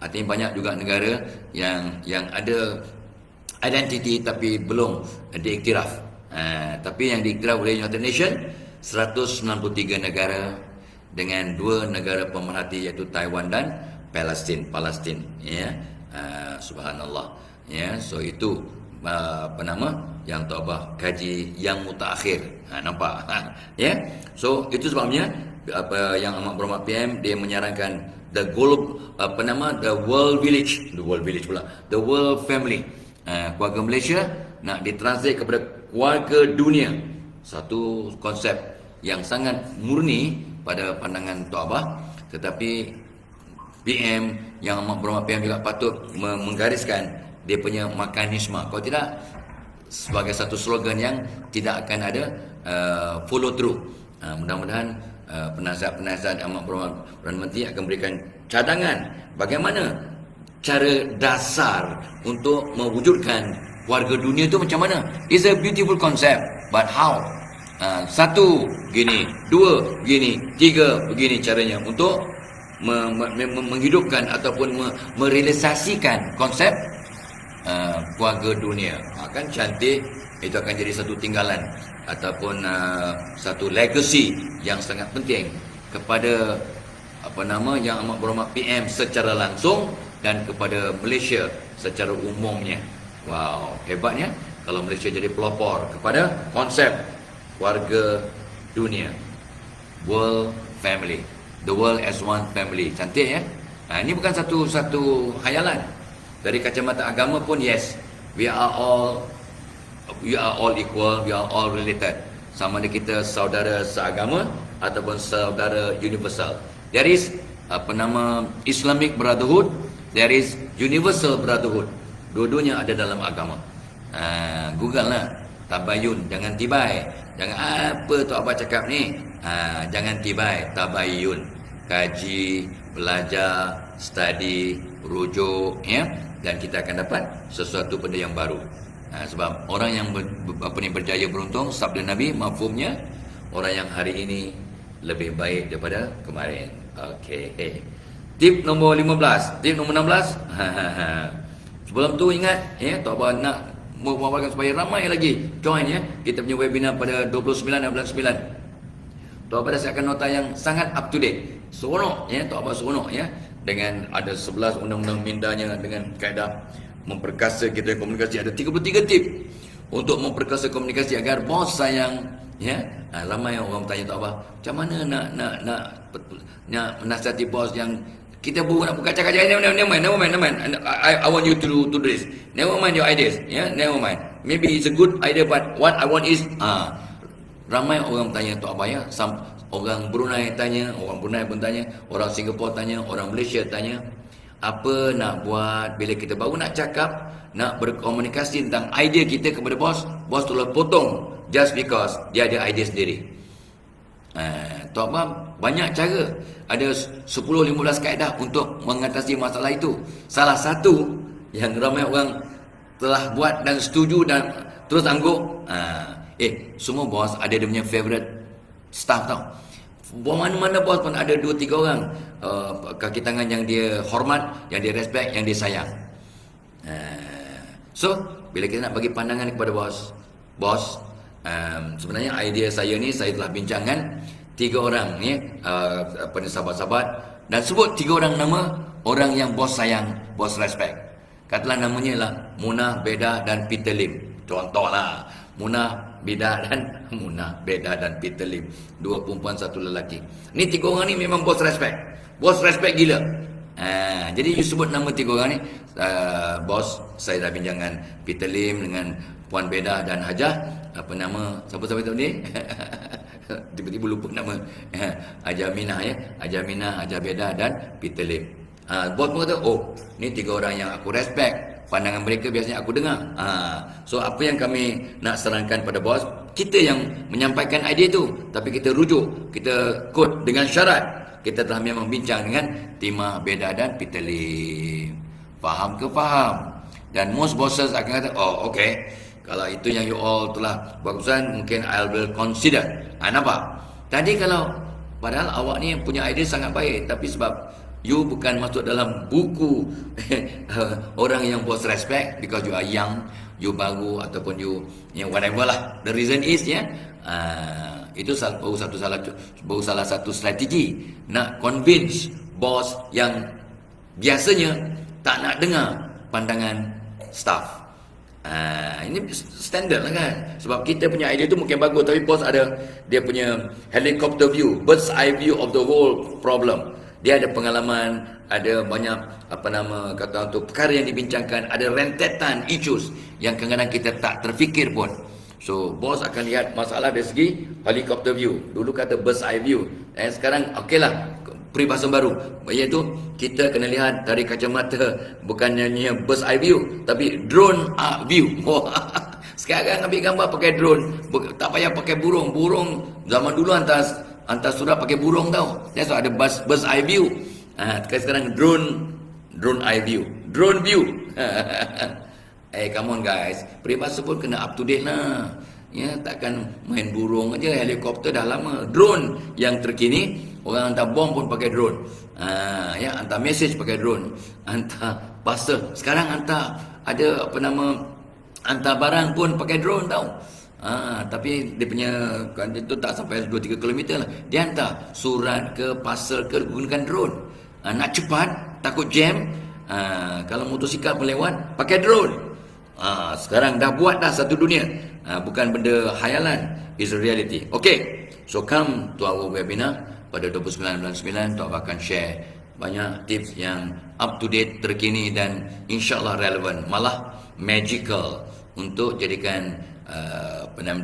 Artinya banyak juga negara yang ada identiti tapi belum diiktiraf. Tapi yang diiktiraf oleh United Nation 193 negara dengan 2 negara pemerhati iaitu Taiwan dan Palestin. Ya. Subhanallah. Ya, so itu yang Tok Abah kaji yang mutakhir. Nampak? Ya. So itu sebabnya yang Amat Berhormat PM dia menyarankan the world family. Keluarga Malaysia nak ditranslate kepada keluarga dunia. Satu konsep yang sangat murni pada pandangan Tok Abah, tetapi PM yang Amat Berhormat PM juga patut menggariskan dia punya mekanisme. Kalau tidak, sebagai satu slogan yang tidak akan ada follow through. Mudah-mudahan penasihat-penasihat Amat Berhormat Perdana Menteri akan berikan cadangan bagaimana cara dasar untuk mewujudkan warga dunia itu macam mana. It's a beautiful concept, but how? 1 gini, 2 gini, 3 begini caranya untuk menghidupkan ataupun merealisasikan konsep keluarga dunia. Kan cantik. Itu akan jadi satu tinggalan ataupun satu legacy yang sangat penting kepada yang Amat Berhormat PM secara langsung dan kepada Malaysia secara umumnya. Wow, hebatnya kalau Malaysia jadi pelopor kepada konsep warga dunia, world family, the world as one family. Cantik ya. Ini bukan satu khayalan. Dari kacamata agama pun yes, we are all equal, we are all related. Sama ada kita saudara seagama ataupun saudara universal. There is Islamic Brotherhood, there is Universal Brotherhood. Dua-duanya ada dalam agama. Google lah, tabayun, jangan tibai. Jangan apa Tok Abah cakap ni. Jangan tibai, tabayun. Kaji, belajar, study, rujuk, ya. Dan kita akan dapat sesuatu benda yang baru. Sebab orang yang berjaya beruntung, sabda Nabi mafhumnya, orang yang hari ini lebih baik daripada kemarin. Okey. Tip nombor 15. Tip nombor 16. Sebelum tu ingat, ya, Tok Abah nak memawarkan supaya ramai lagi join ya. Kita punya webinar pada 29 dan 9. Tok Abah dah siapkan nota yang sangat up to date. Seronok ya, Tok Abah seronok ya. Dengan ada 11 undang-undang mindanya dengan kaedah memperkasa kita komunikasi. Ada 33 tip untuk memperkasa komunikasi agar bos sayang ya. Ramai orang bertanya Tok Abah, macam mana nak menasihati bos yang kita baru nak buka cakap-cakap. Never mind. I want you to do this. Never mind your ideas. Yeah, never mind. Maybe it's a good idea, but what I want is ramai orang tanya Tok Abah ya. Orang Brunei tanya, orang Brunei pun tanya, orang Singapura tanya, orang Malaysia tanya, apa nak buat bila kita baru nak cakap, nak berkomunikasi tentang idea kita kepada bos tolong potong just because dia ada idea sendiri. Tok Abah banyak cara. Ada 10-15 kaedah untuk mengatasi masalah itu. Salah satu yang ramai orang telah buat dan setuju dan terus angguk. Semua bos ada dia punya favorite staff tau. Mana-mana bos pun ada 2-3 orang kaki tangan yang dia hormat, yang dia respect, yang dia sayang. So bila kita nak bagi pandangan kepada bos, sebenarnya idea saya ni, saya telah bincangkan 3 orang ni, sahabat-sahabat, dan sebut 3 orang nama orang yang bos sayang, bos respect. Katalah namanya ialah Munah, Beda dan Peter Lim. Contohlah Munah, Beda dan Peter Lim. 2 perempuan, 1 lelaki. Ni 3 orang ni memang bos respect. Bos respect gila. Jadi you sebut nama 3 orang ni. Bos, saya dah bincangkan Peter Lim dengan Puan Beda dan Hajah. Apa nama? Siapa-siapa tahu ni? Tiba-tiba lupa nama. Hajah Minah ya. Hajah Minah, Hajah Beda dan Peter Lim. Bos pun kata, ni 3 orang yang aku respect. Pandangan mereka biasanya aku dengar. So apa yang kami nak sarankan pada bos, kita yang menyampaikan idea tu, tapi kita rujuk, kita quote dengan syarat kita telah memang bincang dengan Timah, Beda dan Peter Lim. Faham ke faham? Dan most bosses akan kata, okay, kalau itu yang you all telah buat keputusan, mungkin I will consider. Nampak? Tadi kalau padahal awak ni punya idea sangat baik, tapi sebab you bukan masuk dalam buku orang yang bos respect, because you are young, you baru, ataupun you whatever lah the reason is itu baru salah satu strategi nak convince bos yang biasanya tak nak dengar pandangan staff. Ini standard lah kan, sebab kita punya idea tu mungkin bagus, tapi bos ada dia punya helicopter view, bird's eye view of the whole problem. Dia ada pengalaman, ada banyak kata tu perkara yang dibincangkan, ada rentetan issues yang kadang-kadang kita tak terfikir pun. So bos akan lihat masalah dari segi helicopter view. Dulu kata bird's eye view. Sekarang okeylah, peribahasa baru, iaitu kita kena lihat dari kacamata, bukannya bird's eye view, tapi drone view. Sekarang ambil gambar pakai drone, tak payah pakai burung. Burung zaman dulu hantar surat pakai burung tau. That's why ada bird's eye view. Sekarang drone eye view, drone view. Come on guys, peribahasa pun kena up to date lah. Ya, takkan main burung aja, helikopter dah lama. Drone yang terkini, orang hantar bom pun pakai drone. Hantar message pakai drone, hantar parcel. Sekarang hantar hantar barang pun pakai drone tau. Tapi dia punya itu tak sampai 2-3 km lah. Dia hantar surat ke parcel ke gunakan drone. Nak cepat, takut jam, kalau motosikal melewat pakai drone. Sekarang dah buat dah satu dunia. Bukan benda khayalan, is a reality. Okay, so come to our webinar pada 29 bulan 9. Tok akan share banyak tips yang up to date, terkini dan insyaAllah relevan, malah magical, untuk jadikan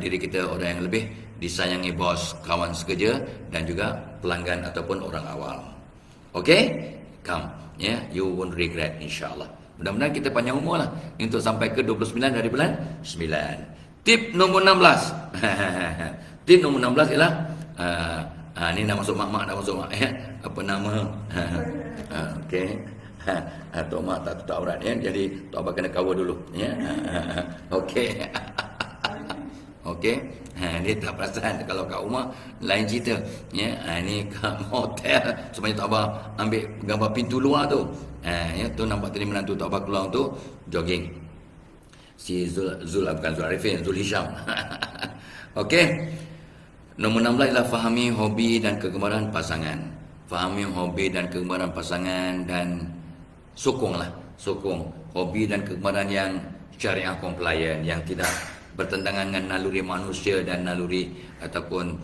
diri kita orang yang lebih disayangi bos, kawan sekerja dan juga pelanggan ataupun orang awal. Okay, come, you won't regret insyaAllah. Mudah-mudahan kita panjang umur lah untuk sampai ke 29 dari bulan 9. Tip nombor 16. Tip nombor 16 ialah ni dah masuk mak dah masuk mak apa nama okey. Tok mak tak tutup aurat jadi tok abang kena cover dulu okey. Okey. Dia tak perasan kalau kat rumah lain cerita ni kat hotel sebenarnya tok abang ambil gambar pintu luar tu. Tu nampak tadi menantu tok abang keluar tu jogging. Si Zul bukan Zul Arifin, Zul Hisham. Okey. Nombor 16 ialah fahami hobi dan kegemaran pasangan. Fahami hobi dan kegemaran pasangan dan sokong hobi dan kegemaran yang syariah compliant, yang tidak bertentangan dengan naluri manusia dan naluri ataupun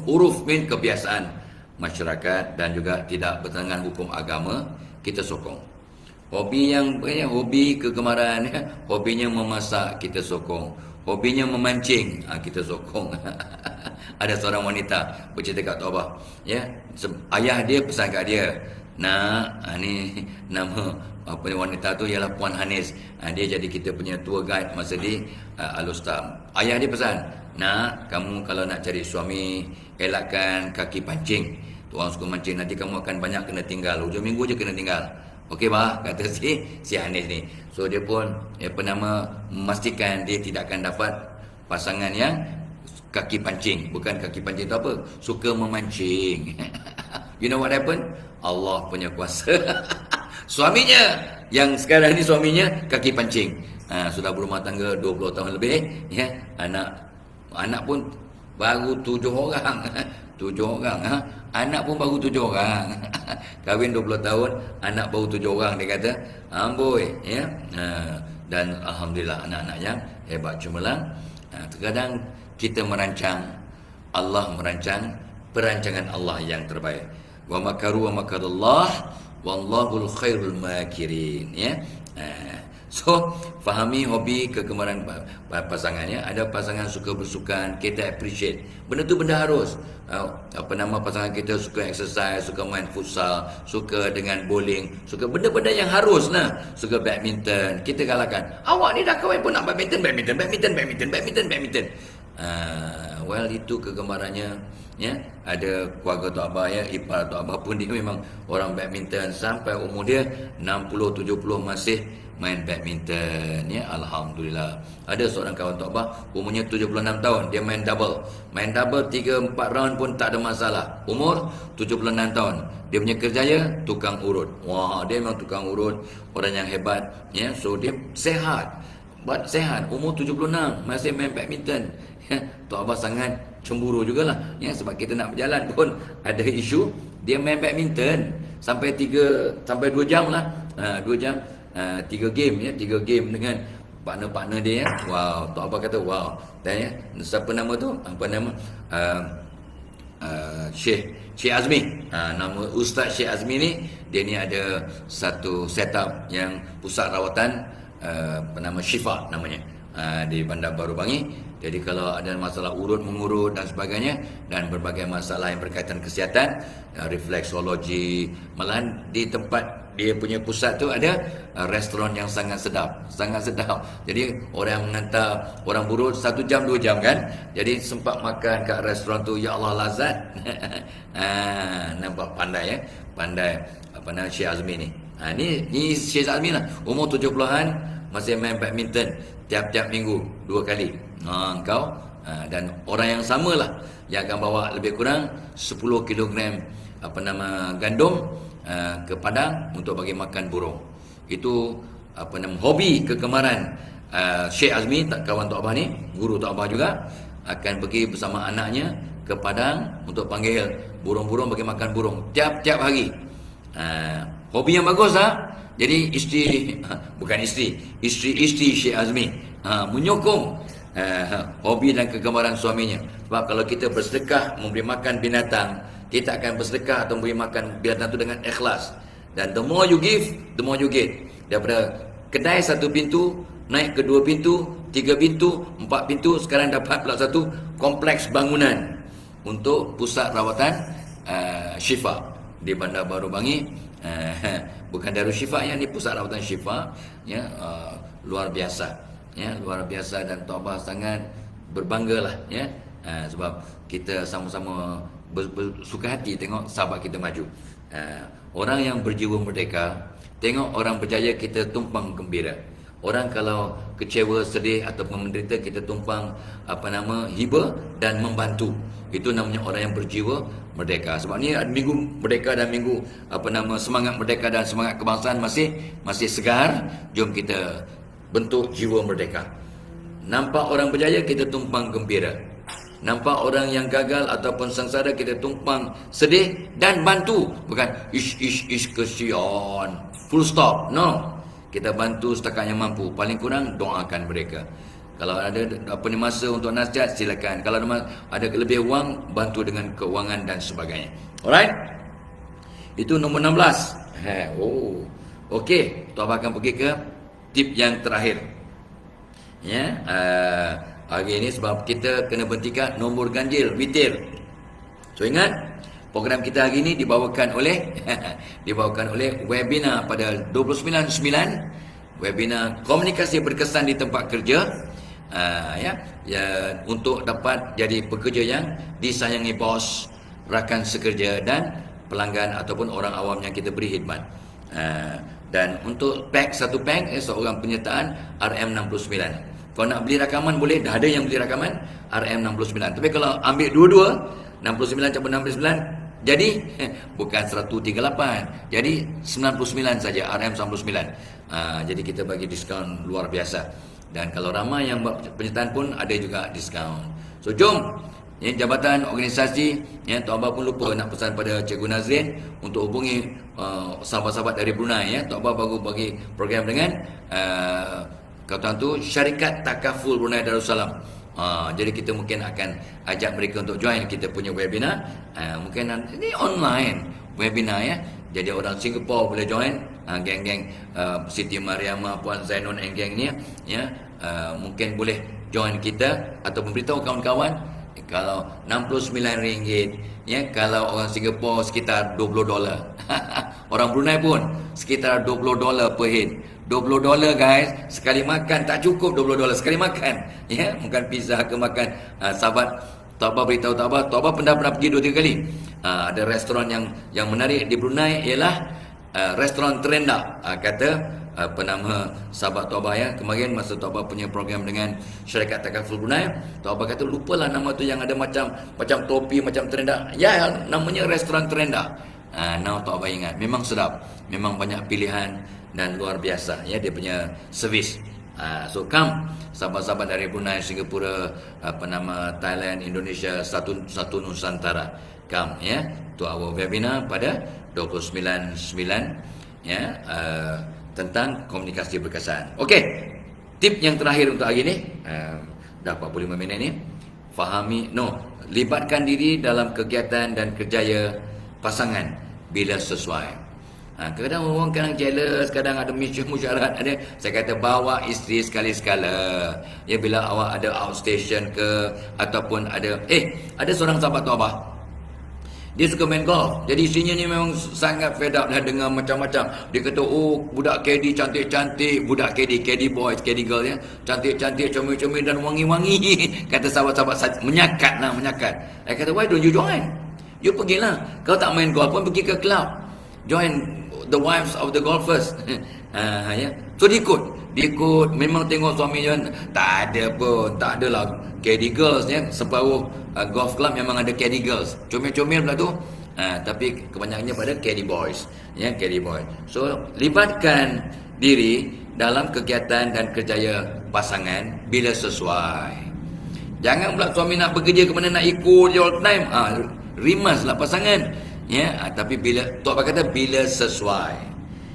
uruf kebiasaan masyarakat, dan juga tidak bertentangan hukum agama. Kita sokong. Hobi kegemaran, hobinya memasak, kita sokong. Hobinya memancing, kita sokong. Ada seorang wanita bercerita kat Tok Abah, ayah dia pesan kat dia, ni nama wanita tu ialah Puan Hanis. Dia jadi kita punya tour guide masa di Al-Ustam. Ayah dia pesan, kamu kalau nak cari suami, elakkan kaki pancing. Tuan suka mancing, nanti kamu akan banyak kena tinggal. Hujung minggu je kena tinggal. Okey bah, kata si Anis ni. So dia pun memastikan dia tidak akan dapat pasangan yang kaki pancing. Bukan kaki pancing tu apa? Suka memancing. You know what happened? Allah punya kuasa. Suaminya yang sekarang ni suaminya kaki pancing. Sudah berumah tangga 20 tahun lebih, ya. Anak pun baru 7 orang. 7 orang. Anak pun baru 7 orang. Kahwin 20 tahun, anak baru 7 orang, dia kata. Amboi, ya. Dan alhamdulillah anak-anak yang hebat cemerlang. Terkadang kita merancang, Allah merancang perancangan Allah yang terbaik. Wa makaru wa makarallah wallahul khairul makirin, ya. So, fahami hobi kegemaran pasangannya. Ada pasangan suka bersukan, kita appreciate. Benda tu benda harus. Pasangan kita suka exercise, suka main futsal, suka dengan bowling, suka benda-benda yang harus lah. Suka badminton, kita galakkan. Awak ni dah kahwin pun nak badminton. Well, itu kegemarannya, ya. Ada keluarga Tok Abah, ya, ipar Tok Abah pun dia memang orang badminton sampai umur dia 60-70 masih main badminton, ya. Alhamdulillah. Ada seorang kawan Tok Abah umurnya 76 tahun, dia main double 3-4 round pun tak ada masalah. Umur 76 tahun. Dia punya kerjaya tukang urut. Wah, dia memang tukang urut, orang yang hebat, ya. So dia sehat. Umur 76 masih main badminton. Tok Abah sangat cemburu jugalah, ya, sebab kita nak berjalan pun ada isu. Dia main badminton sampai 2 jam lah. 2 jam, 3 game, ya, 3 game dengan partner-partner dia, ya. Wow, Tok Abah kata wow. Dan, ya, siapa nama tu? Syekh Azmi. Nama Ustaz Syekh Azmi ni, dia ni ada satu setup yang pusat rawatan bernama Syifa namanya, di Bandar Baru Bangi. Jadi kalau ada masalah mengurut dan sebagainya, dan berbagai masalah yang berkaitan kesihatan, refleksologi, malahan di tempat dia punya pusat tu ada restoran yang sangat sedap. Jadi orang yang mengantar orang burut 1 jam 2 jam kan. Jadi sempat makan kat restoran tu, ya Allah, lazat. Nampak pandai, ya. Pandai Syekh Azmi ni. Ni Syekh Azmi lah, umur 70-an masih main badminton tiap-tiap minggu 2 kali. Engkau dan orang yang samalah yang akan bawa lebih kurang 10 kilogram gandum ke Padang untuk bagi makan burung. Itu hobi kegemaran Syekh Azmi, kawan Tok Abah ni, guru Tok Abah juga, akan pergi bersama anaknya ke Padang untuk panggil burung-burung, bagi makan burung tiap-tiap hari. Hobi yang bagus lah. Jadi isteri Syekh Azmi menyokong hobi dan kegemaran suaminya. Sebab kalau kita bersedekah memberi makan binatang, kita akan bersedekah atau memberi makan binatang itu dengan ikhlas. Dan the more you give, the more you get. Daripada kedai 1 pintu naik ke 2 pintu, 3 pintu, 4 pintu, sekarang dapat pula satu kompleks bangunan untuk pusat rawatan Syifa di Bandar Baru Bangi. Bukan Darul Syifa, yang ni pusat rawatan Syifa, ya. Luar biasa, ya, luar biasa. Dan Tok Abah sangat berbanggalah, ya, sebab kita sama-sama bersuka hati tengok sahabat kita maju. Orang yang berjiwa merdeka, tengok orang berjaya, kita tumpang gembira. Orang kalau kecewa, sedih ataupun menderita, kita tumpang hibah dan membantu. Itu namanya orang yang berjiwa merdeka. Sebab ni minggu merdeka dan minggu semangat merdeka dan semangat kebangsaan masih segar. Jom kita bentuk jiwa merdeka. Nampak orang berjaya, kita tumpang gembira. Nampak orang yang gagal ataupun sengsara, kita tumpang sedih dan bantu. Bukan ish kesian, full stop. No, kita bantu setakat yang mampu. Paling kurang doakan mereka. Kalau ada masa untuk nasihat, silakan. Kalau ada lebih wang, bantu dengan keuangan dan sebagainya. Alright, itu nombor 16. Okey, Tok Abah akan pergi ke tip yang terakhir, ya. Hari ini sebab kita kena berhentikan nombor ganjil witir. So ingat, program kita hari ini dibawakan oleh webinar pada 29/9, webinar komunikasi berkesan di tempat kerja, ya, untuk dapat jadi pekerja yang disayangi bos, rakan sekerja dan pelanggan ataupun orang awam yang kita beri khidmat. Dan untuk satu pack seorang penyertaan RM69. Kalau nak beli rakaman boleh, dah ada yang beli rakaman RM69. Tapi kalau ambil dua-dua 69 campur 69 jadi bukan 138, jadi 99 saja, RM99. Jadi kita bagi diskaun luar biasa. Dan kalau ramai yang buat penyertaan pun ada juga diskaun. So jom, jabatan organisasi, Tok Abah pun lupa nak pesan pada Cikgu Nazrin untuk hubungi sahabat-sahabat dari Brunei. Tok Abah baru bagi program dengan kata tu Syarikat Takaful Brunei Darussalam. Jadi kita mungkin akan ajak mereka untuk join kita punya webinar. Mungkin ini online webinar ya. Jadi orang Singapura boleh join, geng-geng Siti Mariamah, Puan Zainun and geng ni ya. Mungkin boleh join kita atau memberitahu kawan-kawan kalau RM69 ya, kalau orang Singapura sekitar $20. Orang Brunei pun sekitar $20 per head. $20 guys, sekali makan tak cukup $20 sekali makan. Ya, bukan pizza ke makan. Sahabat Tok Abah beritahu Tok Abah pernah pergi 2-3 kali. Ada restoran yang menarik di Brunei ialah restoran terendah. Kata penama sahabat Tok Abah ya, kemarin masa Tok Abah punya program dengan Syarikat Takaful Brunei, Tok Abah kata lupalah nama tu yang ada macam topi macam terendah. Ya, namanya restoran terendah. Now Tok Abah ingat, memang sedap, memang banyak pilihan dan luar biasa ya dia punya servis. So come sahabat-sahabat dari Brunei, Singapura, Thailand, Indonesia, satu Nusantara, come ya to our webinar pada 29/9 ya, tentang komunikasi berkesan. Okey, tip yang terakhir untuk hari ni, dah 45 minit ni, libatkan diri dalam kegiatan dan kerjaya pasangan bila sesuai. Kadang orang kadang jealous, kadang ada musyarat, ada. Saya kata bawa isteri sekali-sekala. Ya, bila awak ada outstation ke ataupun ada seorang sahabat Tok Abah, dia suka main golf. Jadi isterinya ni memang sangat fed up dah dengan macam-macam. Dia kata, budak KD cantik-cantik, budak KD boys, KD girl ya, cantik-cantik, comel-comel dan wangi-wangi. Kata sahabat-sahabat menyakat. Saya kata, why don't you join? You pergilah. Kalau tak main golf pun pergi ke club. Join the wives of the golfers. Ya. So dia ikut memang tengok suami dia tak adalah caddy girls ya, separuh golf club memang ada caddy girls, comel-comel pula tu. Tapi kebanyakannya pada caddy boys ya, caddy boy. So libatkan diri dalam kegiatan dan kerjaya pasangan bila sesuai. Jangan pula suami nak bekerja ke mana nak ikut je all time. Rimaslah pasangan. Ya, tapi bila Tok Abah kata bila sesuai.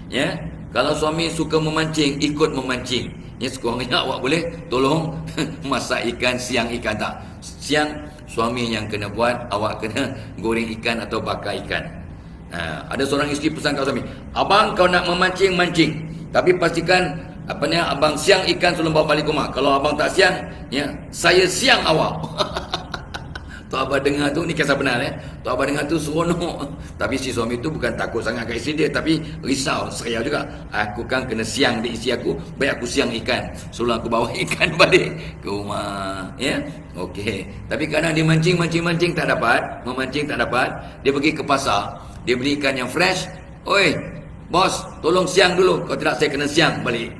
Ya, kalau suami suka memancing, ikut memancing. Ya, sekurang-kurangnya awak boleh tolong masak ikan, siang ikan tak. Siang suami yang kena buat, awak kena goreng ikan atau bakar ikan. Ada seorang isteri pesan kat suami, abang kau nak memancing, mancing. Tapi pastikan abang siang ikan sebelum bawa balik rumah. Kalau abang tak siang, ya, saya siang awak. Tok Abah dengar tu, ni kisah benar Tok Abah dengar tu seronok. Tapi si suami tu bukan takut sangat kat isteri dia, tapi risau, seriau juga. Aku kan kena siang di isteri aku, baik aku siang ikan sebelum aku bawa ikan balik ke rumah. Ya, okey. Tapi kadang dia mancing tak dapat, memancing tak dapat, dia pergi ke pasar, dia beli ikan yang fresh. Oi, bos, tolong siang dulu, kalau tidak saya kena siang balik.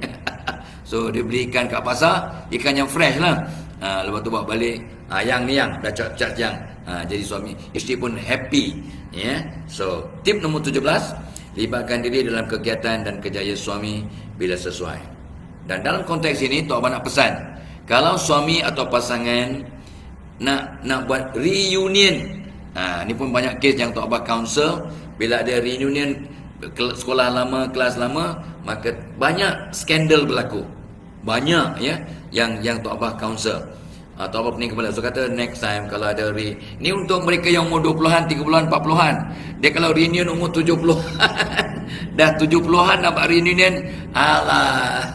So dia beli ikan kat pasar, ikan yang fresh lah. Lepas tu bawa balik, yang dah cat yang. Jadi suami isteri pun happy ya. So tip nombor 17, libatkan diri dalam kegiatan dan kerjaya suami bila sesuai. Dan dalam konteks ini Tok Abah nak pesan, kalau suami atau pasangan nak buat reunion, ni pun banyak kes yang Tok Abah counsel. Bila ada reunion sekolah lama, kelas lama, maka banyak skandal berlaku. Banyak ya yang Tok Abah counsel. Tok Abah pening kepala. So kata next time kalau ada ni untuk mereka yang umur 20-an, 30-an, 40-an. Dia kalau reunion umur 70-an dah 70-an nak buat reunion, alah.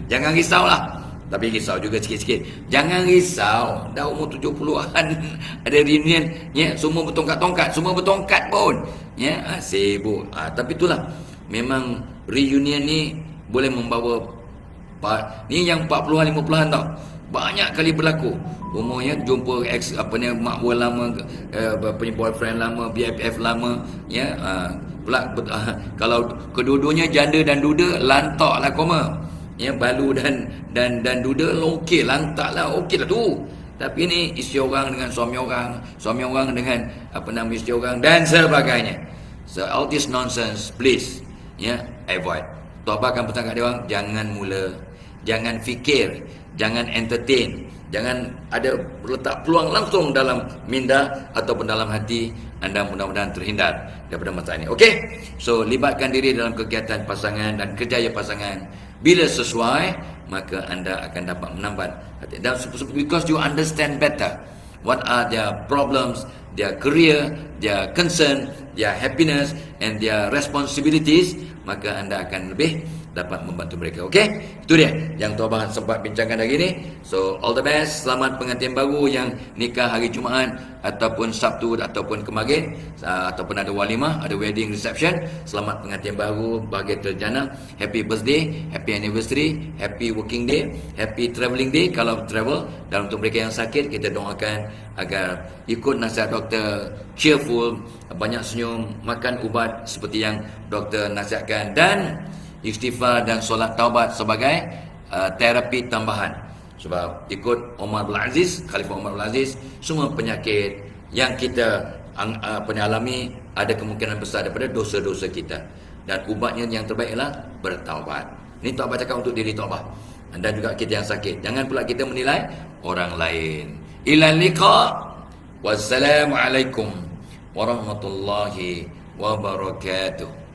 Jangan risaulah. Tapi risau juga sikit-sikit. Jangan risau, dah umur 70-an ada reunion ya, semua bertongkat-tongkat, semua bertongkat pun ya, sibuk. Tapi itulah, memang reunion ni boleh membawa ni yang 40-an 50-an tau. Banyak kali berlaku. Umurnya jumpa mak buah lama, punya boyfriend lama, BFF lama ya, pula kalau kedua-duanya janda dan duda, lantaklah koma. Ya, balu dan duda okey, lantaklah okey lah tu. Tapi ni isteri orang dengan suami orang dengan isteri orang dan sebagainya. So all this nonsense, please, avoid. Taubat kan pesan kat dia orang, jangan mula, jangan fikir, jangan entertain, jangan ada letak peluang langsung dalam minda ataupun dalam hati anda, mudah-mudahan terhindar daripada masalah ini. Okey? So libatkan diri dalam kegiatan pasangan dan kerjaya pasangan. Bila sesuai, maka anda akan dapat menambat hati. Dan because you understand better what are their problems, their career, their concern, their happiness and their responsibilities, maka anda akan lebih dapat membantu mereka. Okey? Itu dia yang Tuan Abang sempat bincangkan hari ini. So all the best. Selamat pengantin baru yang nikah hari Jumaat ataupun Sabtu ataupun kemarin, ataupun ada walimah, ada wedding reception. Selamat pengantin baru, bahagia terjana. Happy birthday, happy anniversary, happy working day, happy travelling day kalau travel. Dan untuk mereka yang sakit, kita doakan agar ikut nasihat doktor, cheerful, banyak senyum, makan ubat seperti yang doktor nasihatkan, dan istighfar dan solat taubat sebagai terapi tambahan. Sebab ikut Umar bin Aziz, Khalifah Umar bin Aziz, semua penyakit yang kita alami ada kemungkinan besar daripada dosa-dosa kita, dan ubatnya yang terbaik ialah bertaubat. Ini Tok Abah cakap untuk diri Tok Abah dan juga kita yang sakit. Jangan pula kita menilai orang lain. Ila liqa. Wassalamualaikum warahmatullahi wabarakatuh.